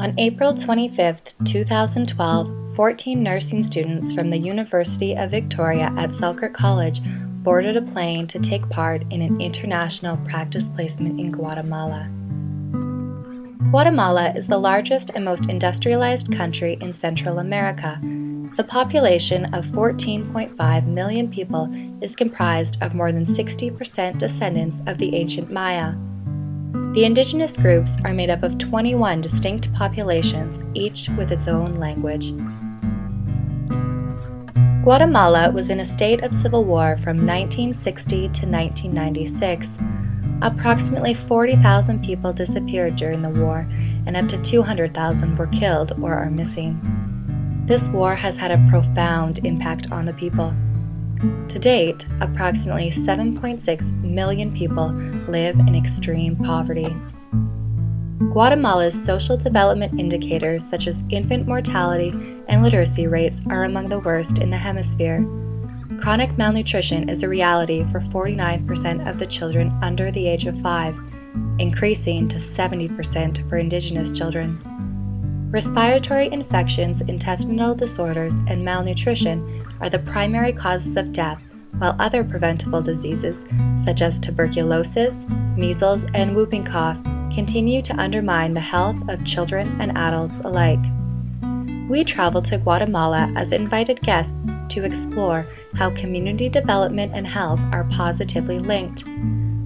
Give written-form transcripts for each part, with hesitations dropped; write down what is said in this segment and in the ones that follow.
On April 25, 2012, 14 nursing students from the University of Victoria at Selkirk College boarded a plane to take part in an international practice placement in Guatemala. Guatemala is the largest and most industrialized country in Central America. The population of 14.5 million people is comprised of more than 60% descendants of the ancient Maya. The indigenous groups are made up of 21 distinct populations, each with its own language. Guatemala was in a state of civil war from 1960 to 1996. Approximately 40,000 people disappeared during the war, and up to 200,000 were killed or are missing. This war has had a profound impact on the people. To date, approximately 7.6 million people live in extreme poverty. Guatemala's social development indicators such as infant mortality and literacy rates are among the worst in the hemisphere. Chronic malnutrition is a reality for 49% of the children under the age of 5, increasing to 70% for indigenous children. Respiratory infections, intestinal disorders, and malnutrition are the primary causes of death, while other preventable diseases, such as tuberculosis, measles, and whooping cough, continue to undermine the health of children and adults alike. We traveled to Guatemala as invited guests to explore how community development and health are positively linked.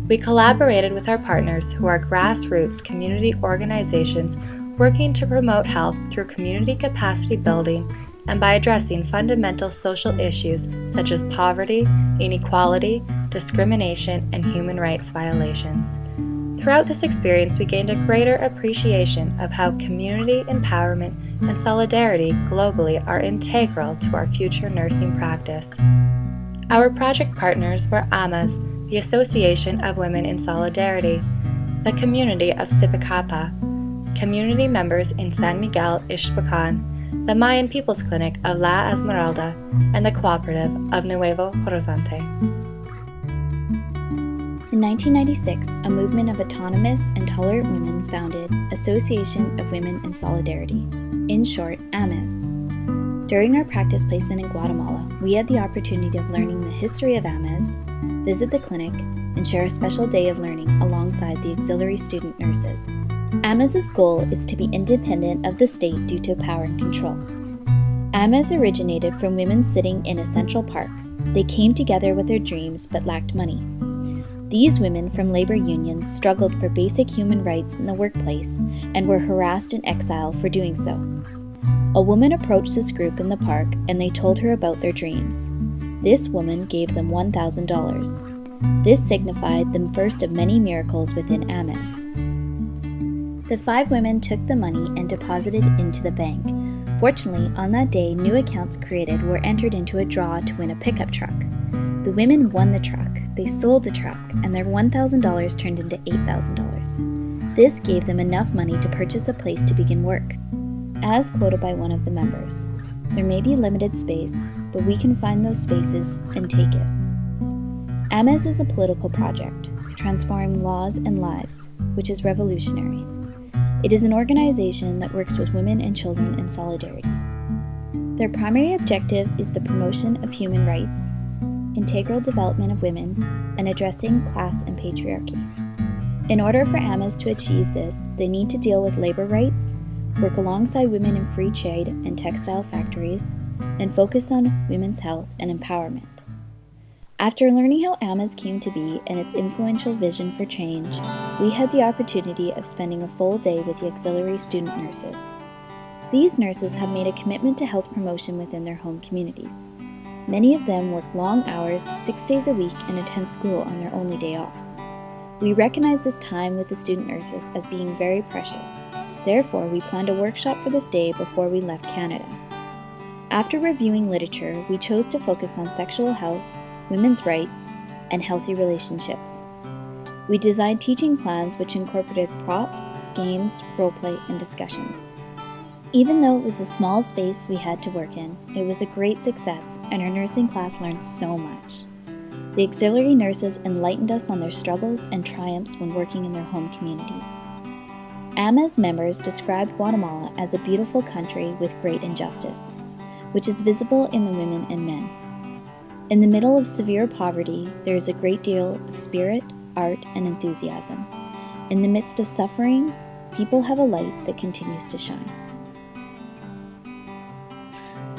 We collaborated with our partners who are grassroots community organizations working to promote health through community capacity building and by addressing fundamental social issues such as poverty, inequality, discrimination, and human rights violations. Throughout this experience, we gained a greater appreciation of how community empowerment and solidarity globally are integral to our future nursing practice. Our project partners were AMAS, the Association of Women in Solidarity, the community of Sipacapa, community members in San Miguel Ixtapan, the Mayan People's Clinic of La Esmeralda, and the cooperative of Nuevo Horizonte. In 1996, a movement of autonomous and tolerant women founded Association of Women in Solidarity, in short, AMAS. During our practice placement in Guatemala, we had the opportunity of learning the history of AMAS, visit the clinic, and share a special day of learning alongside the auxiliary student nurses. AMAS's goal is to be independent of the state due to power and control. AMAS originated from women sitting in a central park. They came together with their dreams but lacked money. These women from labor unions struggled for basic human rights in the workplace and were harassed and exiled for doing so. A woman approached this group in the park and they told her about their dreams. This woman gave them $1,000. This signified the first of many miracles within AMAS. The 5 women took the money and deposited it into the bank. Fortunately, on that day, new accounts created were entered into a draw to win a pickup truck. The women won the truck, they sold the truck, and their $1,000 turned into $8,000. This gave them enough money to purchase a place to begin work. As quoted by one of the members, "There may be limited space, but we can find those spaces and take it." AMAS is a political project, transforming laws and lives, which is revolutionary. It is an organization that works with women and children in solidarity. Their primary objective is the promotion of human rights, integral development of women, and addressing class and patriarchy. In order for AMAS to achieve this, they need to deal with labor rights, work alongside women in free trade and textile factories, and focus on women's health and empowerment. After learning how AMAS came to be and its influential vision for change, we had the opportunity of spending a full day with the auxiliary student nurses. These nurses have made a commitment to health promotion within their home communities. Many of them work long hours, 6 days a week, and attend school on their only day off. We recognize this time with the student nurses as being very precious. Therefore, we planned a workshop for this day before we left Canada. After reviewing literature, we chose to focus on sexual health, women's rights, and healthy relationships. We designed teaching plans which incorporated props, games, roleplay, and discussions. Even though it was a small space we had to work in, it was a great success and our nursing class learned so much. The auxiliary nurses enlightened us on their struggles and triumphs when working in their home communities. AMA's members described Guatemala as a beautiful country with great injustice, which is visible in the women and men. In the middle of severe poverty, there is a great deal of spirit, art, and enthusiasm. In the midst of suffering, people have a light that continues to shine.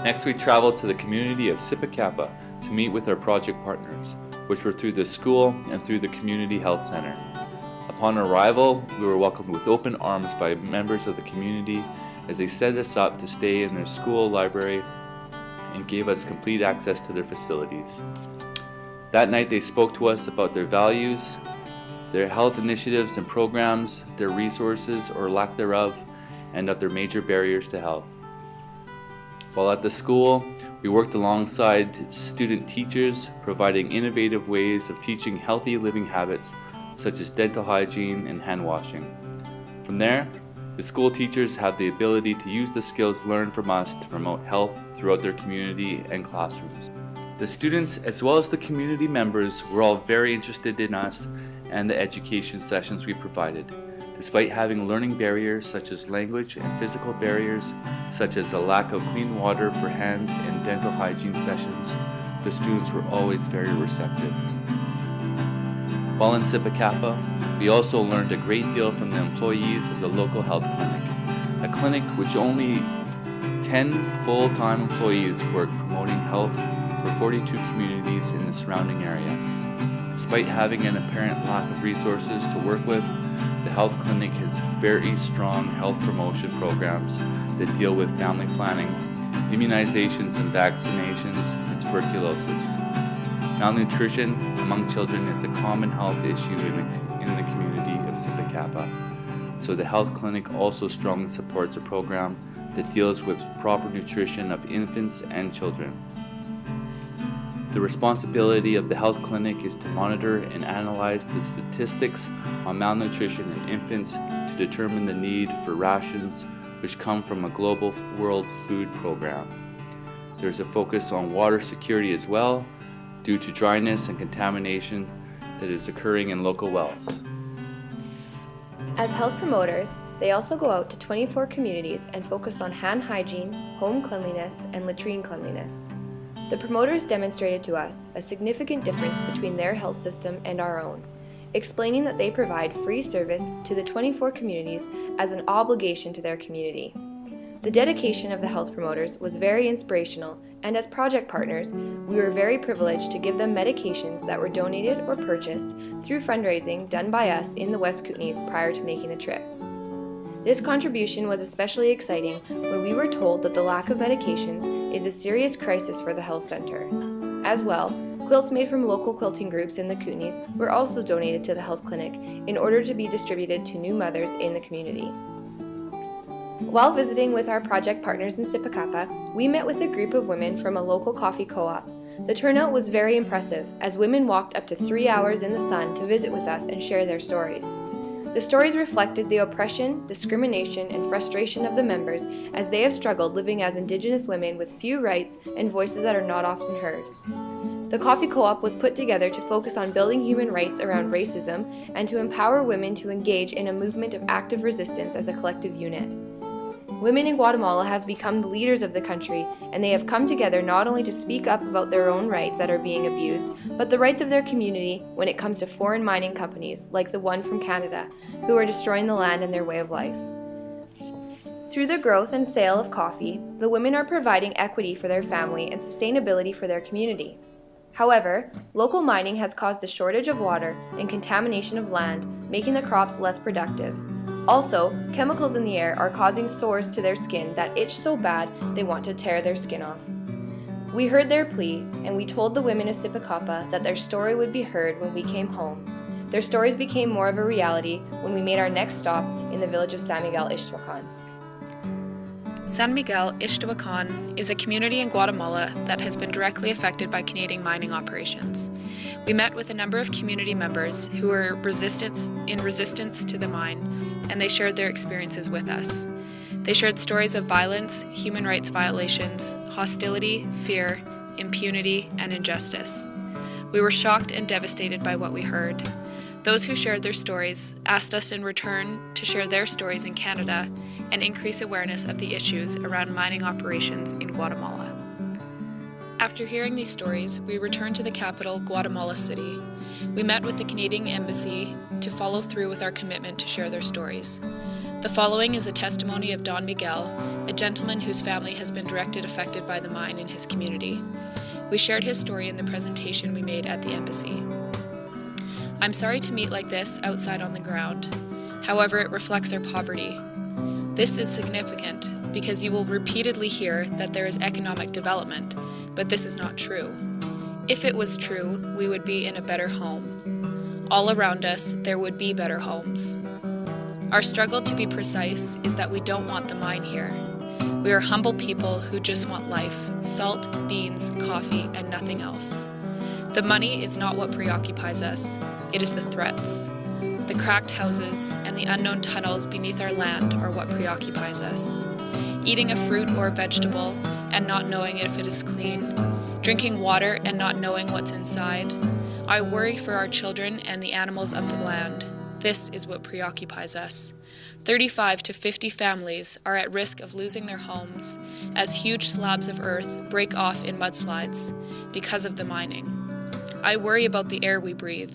Next, we traveled to the community of Sipacapa to meet with our project partners, which were through the school and through the community health center. Upon arrival, we were welcomed with open arms by members of the community as they set us up to stay in their school library and gave us complete access to their facilities. That night they spoke to us about their values, their health initiatives and programs, their resources or lack thereof, and of their major barriers to health. While at the school, we worked alongside student teachers, providing innovative ways of teaching healthy living habits such as dental hygiene and hand washing. From there, the school teachers had the ability to use the skills learned from us to promote health throughout their community and classrooms. The students, as well as the community members, were all very interested in us and the education sessions we provided. Despite having learning barriers such as language and physical barriers, such as a lack of clean water for hand and dental hygiene sessions, the students were always very receptive. While in Sipacapa, we also learned a great deal from the employees of the local health clinic, a clinic which only 10 full-time employees work promoting health for 42 communities in the surrounding area. Despite having an apparent lack of resources to work with, the health clinic has very strong health promotion programs that deal with family planning, immunizations and vaccinations, and tuberculosis. Malnutrition among children is a common health issue in the community of Sipacapa, so the health clinic also strongly supports a program that deals with proper nutrition of infants and children. The responsibility of the health clinic is to monitor and analyze the statistics on malnutrition in infants to determine the need for rations which come from a global World Food Program. There's a focus on water security as well, due to dryness and contamination that is occurring in local wells. As health promoters, they also go out to 24 communities and focus on hand hygiene, home cleanliness, and latrine cleanliness. The promoters demonstrated to us a significant difference between their health system and our own, explaining that they provide free service to the 24 communities as an obligation to their community. The dedication of the health promoters was very inspirational, and as project partners, we were very privileged to give them medications that were donated or purchased through fundraising done by us in the West Kootenays prior to making the trip. This contribution was especially exciting when we were told that the lack of medications is a serious crisis for the health center. As well, quilts made from local quilting groups in the Kootenays were also donated to the health clinic in order to be distributed to new mothers in the community. While visiting with our project partners in Sipacapa, we met with a group of women from a local coffee co-op. The turnout was very impressive, as women walked up to 3 hours in the sun to visit with us and share their stories. The stories reflected the oppression, discrimination, and frustration of the members as they have struggled living as Indigenous women with few rights and voices that are not often heard. The coffee co-op was put together to focus on building human rights around racism and to empower women to engage in a movement of active resistance as a collective unit. Women in Guatemala have become the leaders of the country, and they have come together not only to speak up about their own rights that are being abused, but the rights of their community when it comes to foreign mining companies, like the one from Canada, who are destroying the land and their way of life. Through the growth and sale of coffee, the women are providing equity for their family and sustainability for their community. However, local mining has caused a shortage of water and contamination of land, making the crops less productive. Also, chemicals in the air are causing sores to their skin that itch so bad they want to tear their skin off. We heard their plea, and we told the women of Sipacapa that their story would be heard when we came home. Their stories became more of a reality when we made our next stop in the village of San Miguel Ixtahuacan. San Miguel Ixtahuacan is a community in Guatemala that has been directly affected by Canadian mining operations. We met with a number of community members who were in resistance to the mine, and they shared their experiences with us. They shared stories of violence, human rights violations, hostility, fear, impunity, and injustice. We were shocked and devastated by what we heard. Those who shared their stories asked us in return to share their stories in Canada and increase awareness of the issues around mining operations in Guatemala. After hearing these stories, we returned to the capital, Guatemala City. We met with the Canadian Embassy to follow through with our commitment to share their stories. The following is a testimony of Don Miguel, a gentleman whose family has been directly affected by the mine in his community. We shared his story in the presentation we made at the embassy. I'm sorry to meet like this outside on the ground. However, it reflects our poverty. This is significant because you will repeatedly hear that there is economic development, but this is not true. If it was true, we would be in a better home. All around us, there would be better homes. Our struggle, to be precise, is that we don't want the mine here. We are humble people who just want life, salt, beans, coffee, and nothing else. The money is not what preoccupies us, it is the threats. The cracked houses and the unknown tunnels beneath our land are what preoccupies us. Eating a fruit or a vegetable and not knowing if it is clean. Drinking water and not knowing what's inside. I worry for our children and the animals of the land. This is what preoccupies us. 35 to 50 families are at risk of losing their homes as huge slabs of earth break off in mudslides because of the mining. I worry about the air we breathe.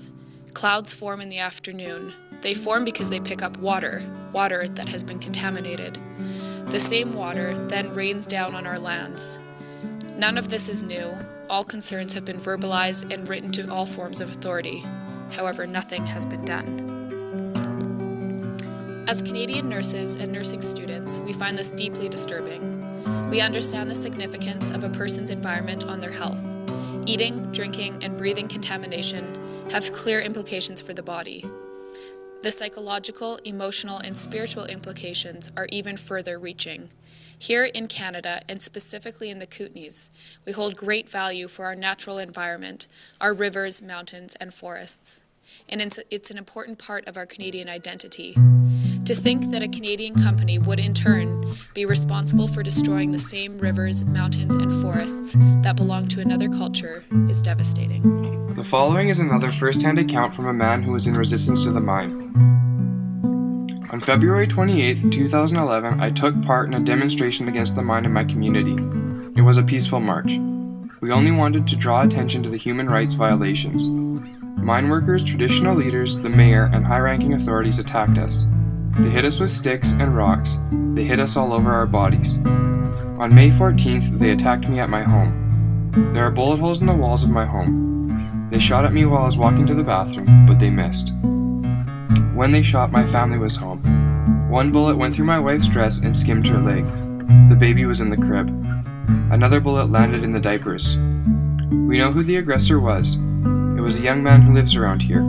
Clouds form in the afternoon. They form because they pick up water that has been contaminated. The same water then rains down on our lands. None of this is new. All concerns have been verbalized and written to all forms of authority. However, nothing has been done. As Canadian nurses and nursing students, we find this deeply disturbing. We understand the significance of a person's environment on their health. Eating, drinking, and breathing contamination have clear implications for the body. The psychological, emotional, and spiritual implications are even further reaching. Here in Canada, and specifically in the Kootenays, we hold great value for our natural environment, our rivers, mountains, and forests. And it's an important part of our Canadian identity. To think that a Canadian company would in turn be responsible for destroying the same rivers, mountains, and forests that belong to another culture is devastating. The following is another first-hand account from a man who was in resistance to the mine. On February 28, 2011, I took part in a demonstration against the mine in my community. It was a peaceful march. We only wanted to draw attention to the human rights violations. Mine workers, traditional leaders, the mayor, and high-ranking authorities attacked us. They hit us with sticks and rocks. They hit us all over our bodies. On May 14th, they attacked me at my home. There are bullet holes in the walls of my home. They shot at me while I was walking to the bathroom, but they missed. When they shot, my family was home. One bullet went through my wife's dress and skimmed her leg. The baby was in the crib. Another bullet landed in the diapers. We know who the aggressor was. It was a young man who lives around here.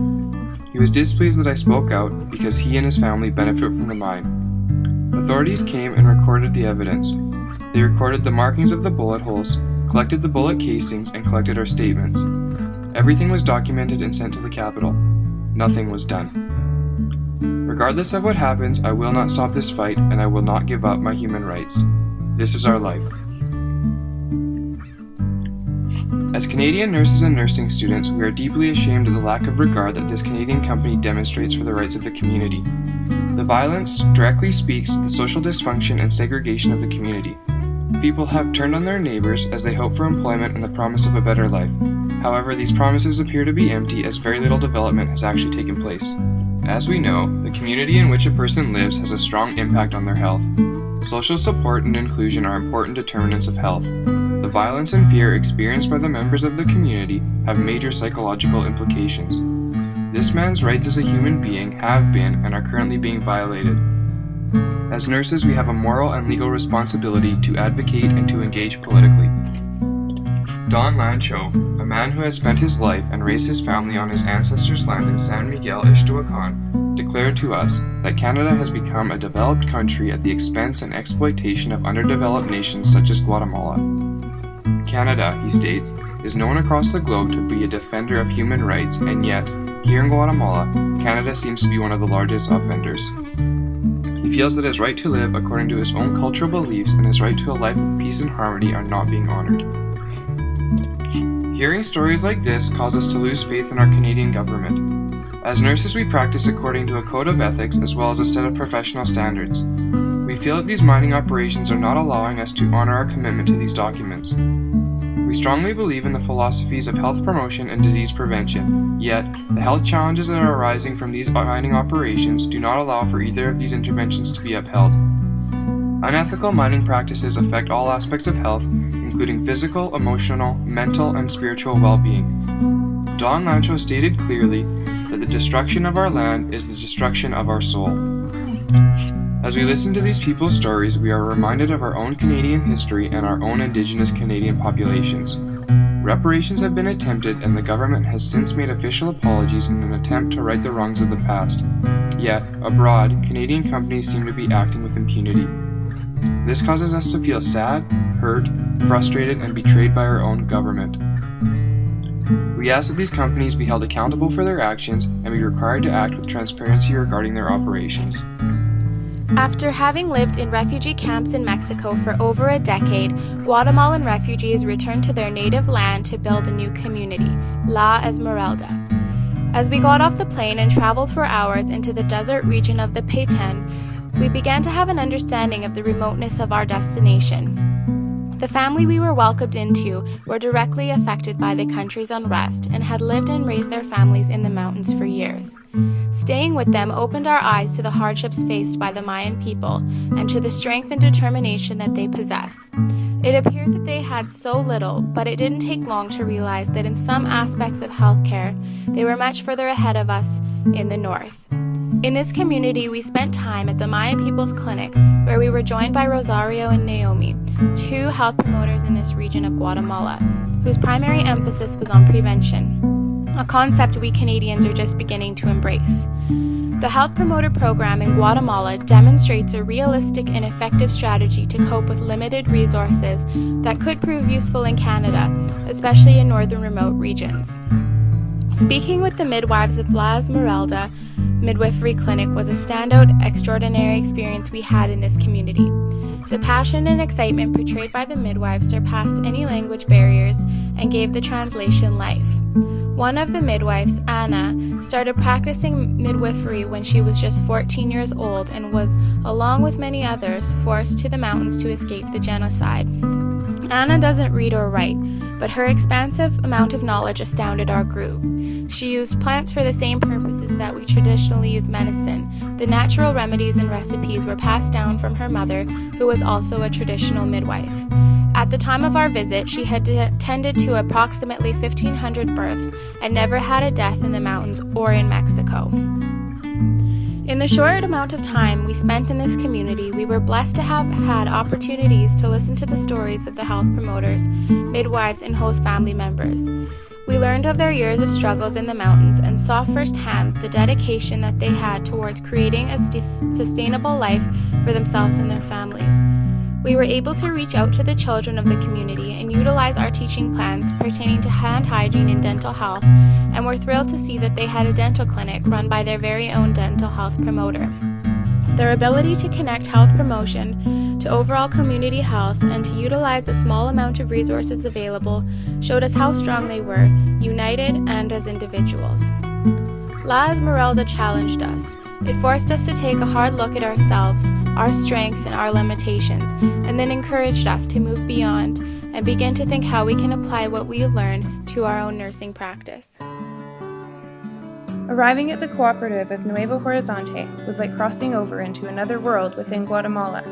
He was displeased that I spoke out because he and his family benefit from the mine. Authorities came and recorded the evidence. They recorded the markings of the bullet holes, collected the bullet casings, and collected our statements. Everything was documented and sent to the capital. Nothing was done. Regardless of what happens, I will not stop this fight, and I will not give up my human rights. This is our life. As Canadian nurses and nursing students, we are deeply ashamed of the lack of regard that this Canadian company demonstrates for the rights of the community. The violence directly speaks to the social dysfunction and segregation of the community. People have turned on their neighbors as they hope for employment and the promise of a better life. However, these promises appear to be empty as very little development has actually taken place. As we know, the community in which a person lives has a strong impact on their health. Social support and inclusion are important determinants of health. The violence and fear experienced by the members of the community have major psychological implications. This man's rights as a human being have been and are currently being violated. As nurses, we have a moral and legal responsibility to advocate and to engage politically. Don Lancho, a man who has spent his life and raised his family on his ancestors' land in San Miguel, Ixtahuacan, declared to us that Canada has become a developed country at the expense and exploitation of underdeveloped nations such as Guatemala. Canada, he states, is known across the globe to be a defender of human rights, and yet, here in Guatemala, Canada seems to be one of the largest offenders. He feels that his right to live according to his own cultural beliefs and his right to a life of peace and harmony are not being honored. Hearing stories like this cause us to lose faith in our Canadian government. As nurses, we practice according to a code of ethics as well as a set of professional standards. We feel that these mining operations are not allowing us to honor our commitment to these documents. We strongly believe in the philosophies of health promotion and disease prevention, yet the health challenges that are arising from these mining operations do not allow for either of these interventions to be upheld. Unethical mining practices affect all aspects of health, including physical, emotional, mental, and spiritual well-being. Don Lancho stated clearly that the destruction of our land is the destruction of our soul. As we listen to these people's stories, we are reminded of our own Canadian history and our own Indigenous Canadian populations. Reparations have been attempted, and the government has since made official apologies in an attempt to right the wrongs of the past. Yet, abroad, Canadian companies seem to be acting with impunity. This causes us to feel sad, hurt, frustrated, and betrayed by our own government. We ask that these companies be held accountable for their actions and be required to act with transparency regarding their operations. After having lived in refugee camps in Mexico for over a decade, Guatemalan refugees returned to their native land to build a new community, La Esmeralda. As we got off the plane and traveled for hours into the desert region of the Petén, we began to have an understanding of the remoteness of our destination. The family we were welcomed into were directly affected by the country's unrest and had lived and raised their families in the mountains for years. Staying with them opened our eyes to the hardships faced by the Mayan people and to the strength and determination that they possess. It appeared that they had so little, but it didn't take long to realize that in some aspects of healthcare, they were much further ahead of us in the north. In this community, we spent time at the Mayan People's Clinic, where we were joined by Rosario and Naomi, two health promoters in this region of Guatemala, whose primary emphasis was on prevention, a concept we Canadians are just beginning to embrace. The Health Promoter Program in Guatemala demonstrates a realistic and effective strategy to cope with limited resources that could prove useful in Canada, especially in northern remote regions. Speaking with the midwives of La Esmeralda Midwifery Clinic was a standout, extraordinary experience we had in this community. The passion and excitement portrayed by the midwives surpassed any language barriers and gave the translation life. One of the midwives, Anna, started practicing midwifery when she was just 14 years old and was, along with many others, forced to the mountains to escape the genocide. Anna doesn't read or write, but her expansive amount of knowledge astounded our group. She used plants for the same purposes that we traditionally use medicine. The natural remedies and recipes were passed down from her mother, who was also a traditional midwife. At the time of our visit, she had tended to approximately 1,500 births and never had a death in the mountains or in Mexico. In the short amount of time we spent in this community, we were blessed to have had opportunities to listen to the stories of the health promoters, midwives, and host family members. We learned of their years of struggles in the mountains and saw firsthand the dedication that they had towards creating a sustainable life for themselves and their families. We were able to reach out to the children of the community and utilize our teaching plans pertaining to hand hygiene and dental health, and were thrilled to see that they had a dental clinic run by their very own dental health promoter. Their ability to connect health promotion to overall community health and to utilize the small amount of resources available showed us how strong they were, united and as individuals. La Esmeralda challenged us. It forced us to take a hard look at ourselves, our strengths and our limitations, and then encouraged us to move beyond and begin to think how we can apply what we learned to our own nursing practice. Arriving at the cooperative of Nuevo Horizonte was like crossing over into another world within Guatemala.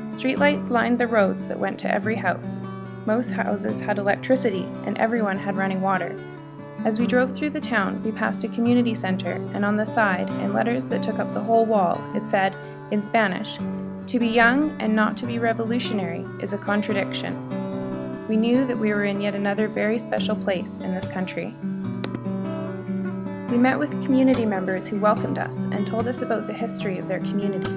Streetlights lined the roads that went to every house. Most houses had electricity and everyone had running water. As we drove through the town, we passed a community center, and on the side, in letters that took up the whole wall, it said, in Spanish, "To be young and not to be revolutionary is a contradiction." We knew that we were in yet another very special place in this country. We met with community members who welcomed us and told us about the history of their community.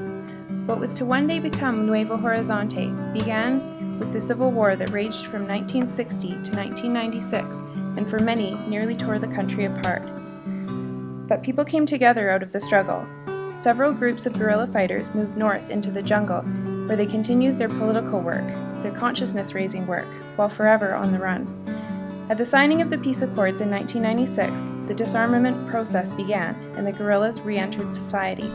What was to one day become Nuevo Horizonte began with the Civil War that raged from 1960 to 1996, and for many nearly tore the country apart. But people came together out of the struggle. Several groups of guerrilla fighters moved north into the jungle, where they continued their political work, their consciousness-raising work, while forever on the run. At the signing of the peace accords in 1996, the disarmament process began and the guerrillas re-entered society.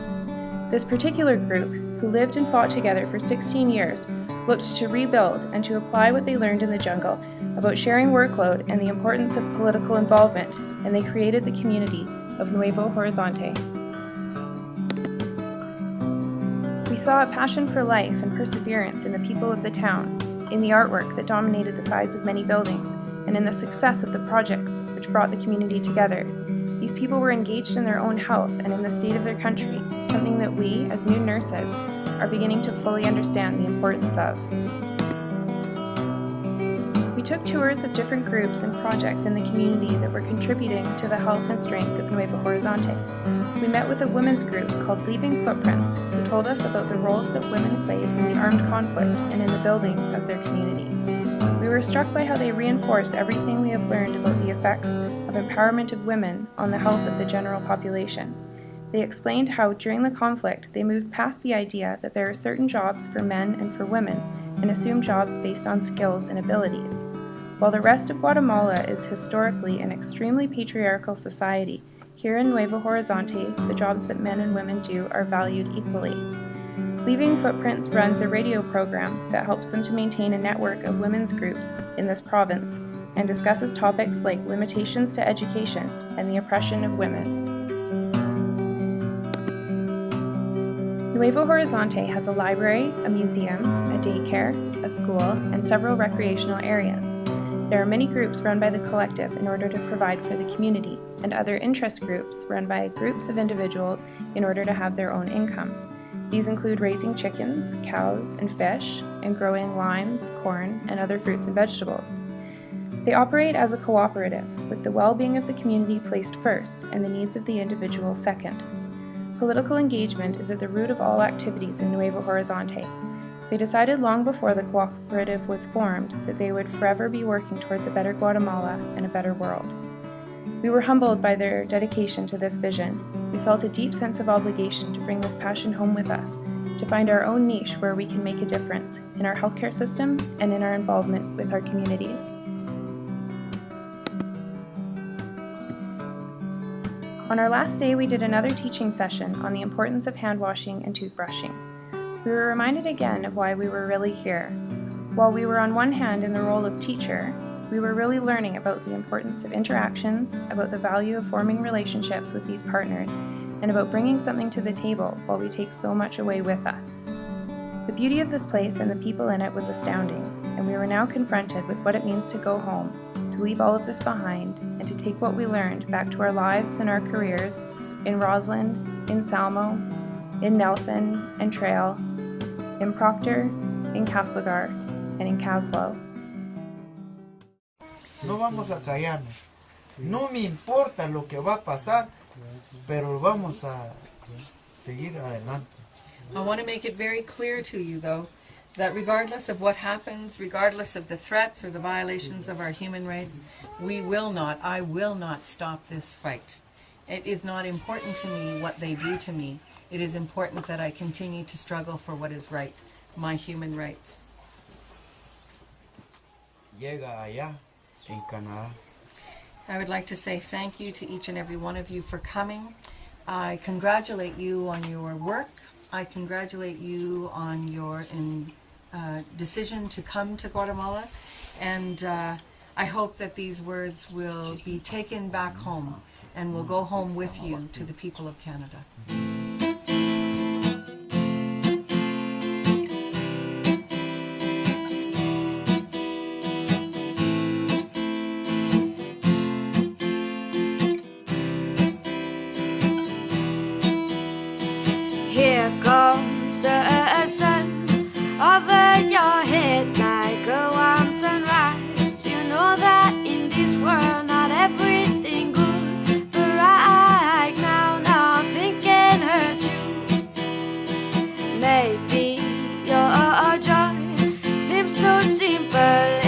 This particular group, who lived and fought together for 16 years, looked to rebuild and to apply what they learned in the jungle about sharing workload and the importance of political involvement, and they created the community of Nuevo Horizonte. We saw a passion for life and perseverance in the people of the town, in the artwork that dominated the sides of many buildings, and in the success of the projects which brought the community together. These people were engaged in their own health and in the state of their country, something that we, as new nurses, are beginning to fully understand the importance of. We took tours of different groups and projects in the community that were contributing to the health and strength of Nuevo Horizonte. We met with a women's group called Leaving Footprints, who told us about the roles that women played in the armed conflict and in the building of their community. We were struck by how they reinforced everything we have learned about the effects of empowerment of women on the health of the general population. They explained how, during the conflict, they moved past the idea that there are certain jobs for men and for women, and assumed jobs based on skills and abilities. While the rest of Guatemala is historically an extremely patriarchal society, here in Nuevo Horizonte, the jobs that men and women do are valued equally. Leaving Footprints runs a radio program that helps them to maintain a network of women's groups in this province and discusses topics like limitations to education and the oppression of women. Nuevo Horizonte has a library, a museum, a daycare, a school, and several recreational areas. There are many groups run by the collective in order to provide for the community, and other interest groups run by groups of individuals in order to have their own income. These include raising chickens, cows, and fish, and growing limes, corn, and other fruits and vegetables. They operate as a cooperative, with the well-being of the community placed first and the needs of the individual second. Political engagement is at the root of all activities in Nuevo Horizonte. They decided long before the cooperative was formed that they would forever be working towards a better Guatemala and a better world. We were humbled by their dedication to this vision. We felt a deep sense of obligation to bring this passion home with us, to find our own niche where we can make a difference in our healthcare system and in our involvement with our communities. On our last day, we did another teaching session on the importance of hand washing and toothbrushing. We were reminded again of why we were really here. While we were on one hand in the role of teacher, we were really learning about the importance of interactions, about the value of forming relationships with these partners, and about bringing something to the table while we take so much away with us. The beauty of this place and the people in it was astounding, and we were now confronted with what it means to go home, to leave all of this behind, and to take what we learned back to our lives and our careers in Roslyn, in Salmo, in Nelson and Trail, in Proctor, in Castlegar, and in Caslow. No vamos a callarnos. No me importa lo que va a pasar, pero vamos a seguir adelante. I want to make it very clear to you, though, that regardless of what happens, regardless of the threats or the violations of our human rights, I will not stop this fight. It is not important to me what they do to me. It is important that I continue to struggle for what is right, my human rights. Llega allá en Canadá. I would like to say thank you to each and every one of you for coming. I congratulate you on your work. I congratulate you on your decision to come to Guatemala, and I hope that these words will be taken back home and will go home with you to the people of Canada. Here comes the sun over your head like a warm sunrise. You know that in this world not everything good, but right now nothing can hurt you. Maybe your joy seems so simple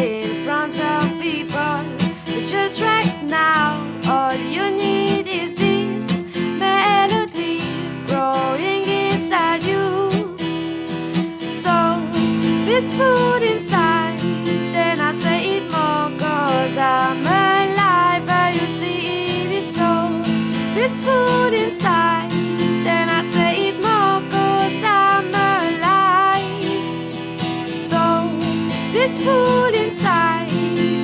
in front of people, but just right now all you need is this melody growing inside you. So this food inside, then I'll say it more, 'cause I'm this food inside, and I say it more 'cause I'm alive. So this food inside,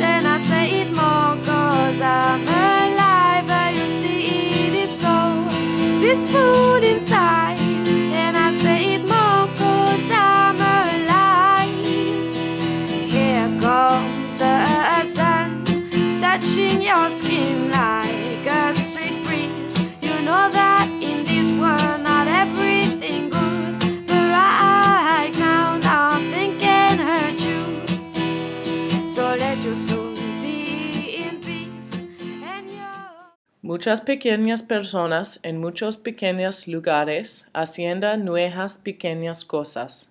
and I say it more 'cause I'm alive. You see it is so. This food inside, and I say it more 'cause I'm alive. Here comes the sun, touching your skin like a sweet breeze. You know that in this world not everything good, but right now nothing can hurt you. So let your soul be in peace and your... Muchas pequeñas personas en muchos pequeños lugares haciendo nuevas pequeñas cosas.